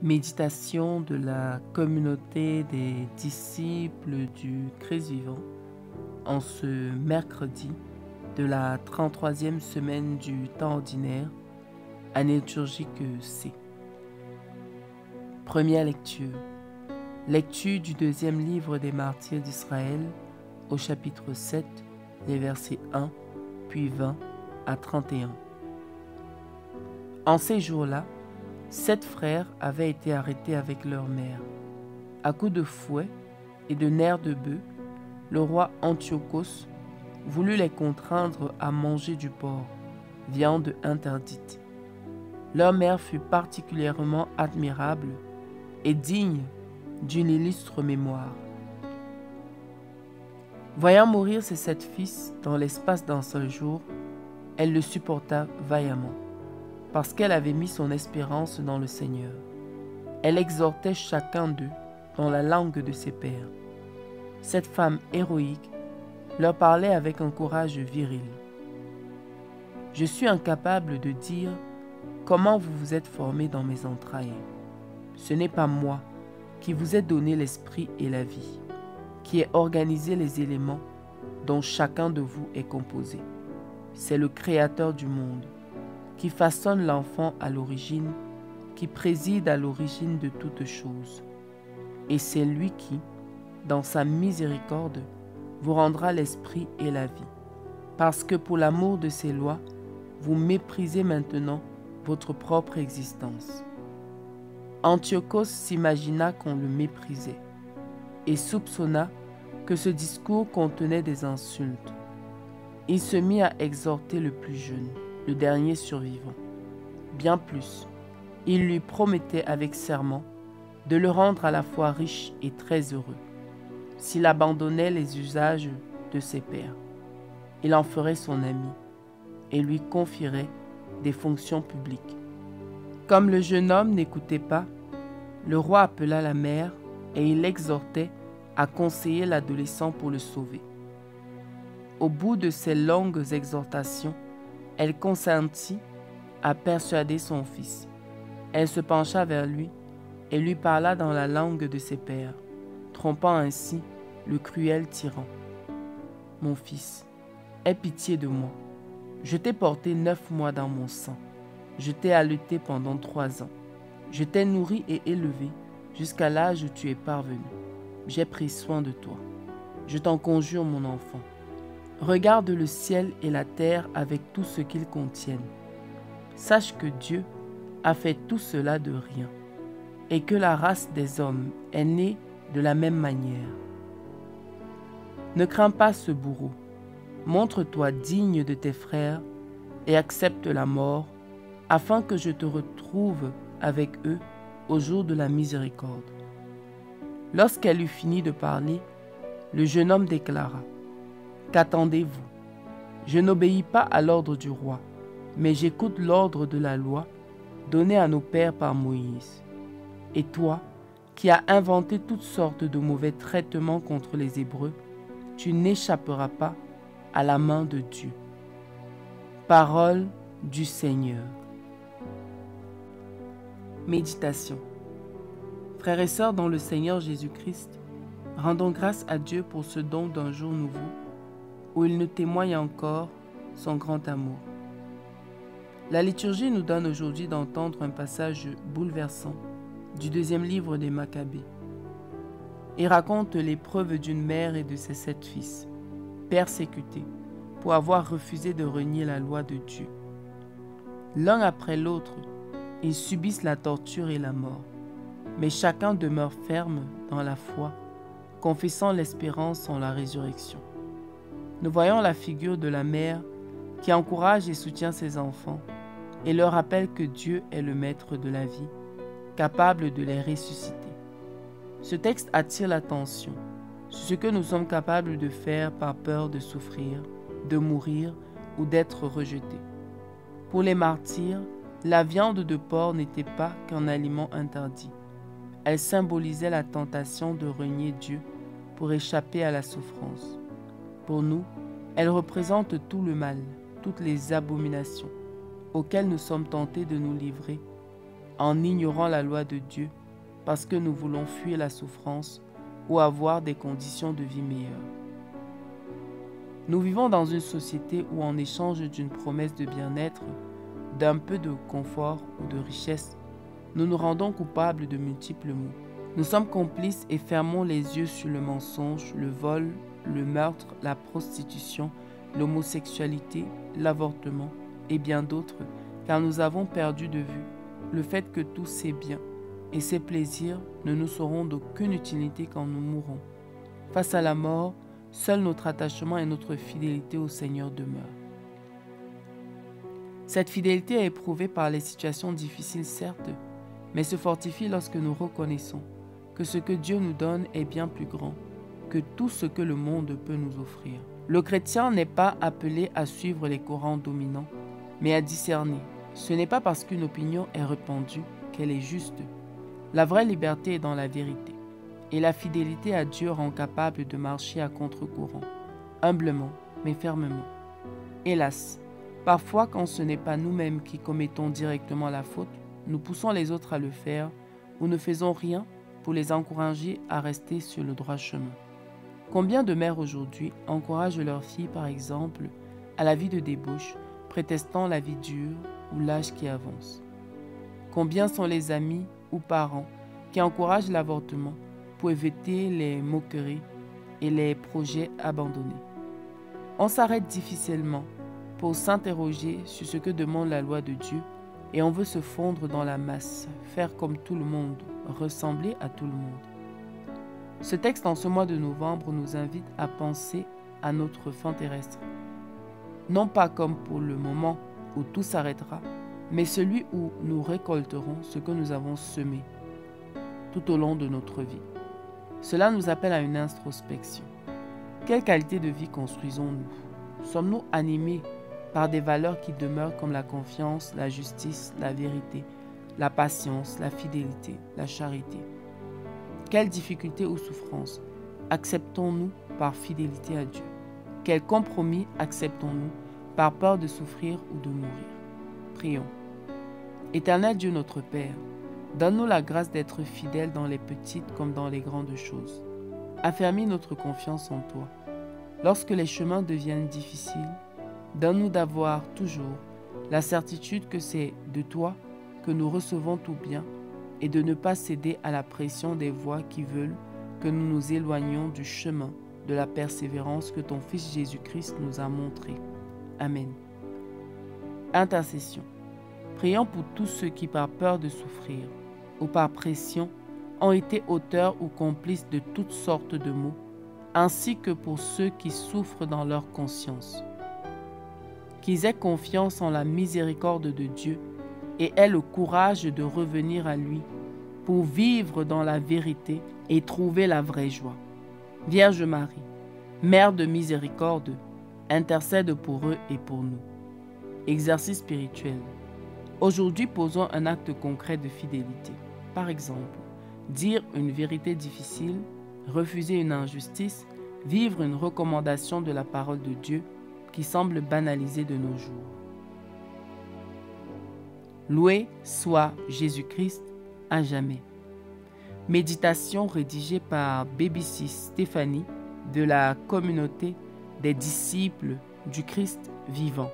Méditation de la communauté des disciples du Christ vivant en ce mercredi de la 33e semaine du temps ordinaire, année liturgique C. Première lecture. Lecture du deuxième livre des martyrs d'Israël au chapitre 7, les versets 1 puis 20 à 31. En ces jours-là, 7 frères avaient été arrêtés avec leur mère. À coups de fouet et de nerfs de bœuf, le roi Antiochos voulut les contraindre à manger du porc, viande interdite. Leur mère fut particulièrement admirable et digne d'une illustre mémoire. Voyant mourir ses 7 fils dans l'espace d'un seul jour, elle le supporta vaillamment, parce qu'elle avait mis son espérance dans le Seigneur. Elle exhortait chacun d'eux dans la langue de ses pères. Cette femme héroïque leur parlait avec un courage viril. « Je suis incapable de dire comment vous vous êtes formés dans mes entrailles. Ce n'est pas moi qui vous ai donné l'esprit et la vie, qui ai organisé les éléments dont chacun de vous est composé. C'est le Créateur du monde, qui façonne l'enfant à l'origine, qui préside à l'origine de toutes choses. Et c'est lui qui, dans sa miséricorde, vous rendra l'esprit et la vie. Parce que pour l'amour de ses lois, vous méprisez maintenant votre propre existence. » Antiochos s'imagina qu'on le méprisait et soupçonna que ce discours contenait des insultes. Il se mit à exhorter le plus jeune, le dernier survivant. Bien plus, il lui promettait avec serment de le rendre à la fois riche et très heureux, s'il abandonnait les usages de ses pères. Il en ferait son ami et lui confierait des fonctions publiques. Comme le jeune homme n'écoutait pas, le roi appela la mère et il l'exhortait à conseiller l'adolescent pour le sauver. Au bout de ces longues exhortations, elle consentit à persuader son fils. Elle se pencha vers lui et lui parla dans la langue de ses pères, trompant ainsi le cruel tyran. « Mon fils, aie pitié de moi. Je t'ai porté 9 mois dans mon sein. Je t'ai allaité pendant 3 ans. Je t'ai nourri et élevé jusqu'à l'âge où tu es parvenu. J'ai pris soin de toi. Je t'en conjure, mon enfant. Regarde le ciel et la terre avec tout ce qu'ils contiennent. Sache que Dieu a fait tout cela de rien et que la race des hommes est née de la même manière. Ne crains pas ce bourreau. Montre-toi digne de tes frères et accepte la mort afin que je te retrouve avec eux au jour de la miséricorde. » Lorsqu'elle eut fini de parler, le jeune homme déclara : « Qu'attendez-vous ? Je n'obéis pas à l'ordre du roi, mais j'écoute l'ordre de la loi donnée à nos pères par Moïse. Et toi, qui as inventé toutes sortes de mauvais traitements contre les Hébreux, tu n'échapperas pas à la main de Dieu. » Parole du Seigneur. Méditation. Frères et sœurs dans le Seigneur Jésus-Christ, rendons grâce à Dieu pour ce don d'un jour nouveau, où il nous témoigne encore son grand amour. La liturgie nous donne aujourd'hui d'entendre un passage bouleversant du deuxième livre des Maccabées. Il raconte l'épreuve d'une mère et de ses 7 fils, persécutés pour avoir refusé de renier la loi de Dieu. L'un après l'autre, ils subissent la torture et la mort, mais chacun demeure ferme dans la foi, confessant l'espérance en la résurrection. Nous voyons la figure de la mère qui encourage et soutient ses enfants et leur rappelle que Dieu est le maître de la vie, capable de les ressusciter. Ce texte attire l'attention sur ce que nous sommes capables de faire par peur de souffrir, de mourir ou d'être rejetés. Pour les martyrs, la viande de porc n'était pas qu'un aliment interdit. Elle symbolisait la tentation de renier Dieu pour échapper à la souffrance. Pour nous, elle représente tout le mal, toutes les abominations auxquelles nous sommes tentés de nous livrer en ignorant la loi de Dieu parce que nous voulons fuir la souffrance ou avoir des conditions de vie meilleures. Nous vivons dans une société où en échange d'une promesse de bien-être, d'un peu de confort ou de richesse, nous nous rendons coupables de multiples maux. Nous sommes complices et fermons les yeux sur le mensonge, le vol, le meurtre, la prostitution, l'homosexualité, l'avortement et bien d'autres, car nous avons perdu de vue le fait que tous ces biens et ces plaisirs ne nous seront d'aucune utilité quand nous mourrons. Face à la mort, seul notre attachement et notre fidélité au Seigneur demeurent. Cette fidélité est éprouvée par les situations difficiles, certes, mais se fortifie lorsque nous reconnaissons que ce que Dieu nous donne est bien plus grand que tout ce que le monde peut nous offrir. Le chrétien n'est pas appelé à suivre les courants dominants, mais à discerner. Ce n'est pas parce qu'une opinion est répandue qu'elle est juste. La vraie liberté est dans la vérité, et la fidélité à Dieu rend capable de marcher à contre-courant, humblement mais fermement. Hélas, parfois quand ce n'est pas nous-mêmes qui commettons directement la faute, nous poussons les autres à le faire ou ne faisons rien pour les encourager à rester sur le droit chemin. Combien de mères aujourd'hui encouragent leurs filles, par exemple, à la vie de débauche, prétextant la vie dure ou l'âge qui avance? Combien sont les amis ou parents qui encouragent l'avortement pour éviter les moqueries et les projets abandonnés? On s'arrête difficilement pour s'interroger sur ce que demande la loi de Dieu et on veut se fondre dans la masse, faire comme tout le monde, ressembler à tout le monde. Ce texte en ce mois de novembre nous invite à penser à notre fin terrestre, non pas comme pour le moment où tout s'arrêtera, mais celui où nous récolterons ce que nous avons semé tout au long de notre vie. Cela nous appelle à une introspection. Quelle qualité de vie construisons-nous? Sommes-nous animés par des valeurs qui demeurent comme la confiance, la justice, la vérité, la patience, la fidélité, la charité? Quelles difficultés ou souffrances acceptons-nous par fidélité à Dieu? Quels compromis acceptons-nous par peur de souffrir ou de mourir? Prions. Éternel Dieu notre Père, donne-nous la grâce d'être fidèles dans les petites comme dans les grandes choses. Affermis notre confiance en toi. Lorsque les chemins deviennent difficiles, donne-nous d'avoir toujours la certitude que c'est de toi que nous recevons tout bien et de ne pas céder à la pression des voix qui veulent que nous nous éloignions du chemin de la persévérance que ton Fils Jésus-Christ nous a montré. Amen. Intercession. Prions pour tous ceux qui, par peur de souffrir ou par pression, ont été auteurs ou complices de toutes sortes de maux, ainsi que pour ceux qui souffrent dans leur conscience. Qu'ils aient confiance en la miséricorde de Dieu et aient le courage de revenir à lui pour vivre dans la vérité et trouver la vraie joie. Vierge Marie, Mère de miséricorde, intercède pour eux et pour nous. Exercice spirituel. Aujourd'hui, posons un acte concret de fidélité. Par exemple, dire une vérité difficile, refuser une injustice, vivre une recommandation de la parole de Dieu qui semble banalisée de nos jours. Loué soit Jésus-Christ à jamais. Méditation rédigée par BBC Stéphanie de la communauté des disciples du Christ vivant.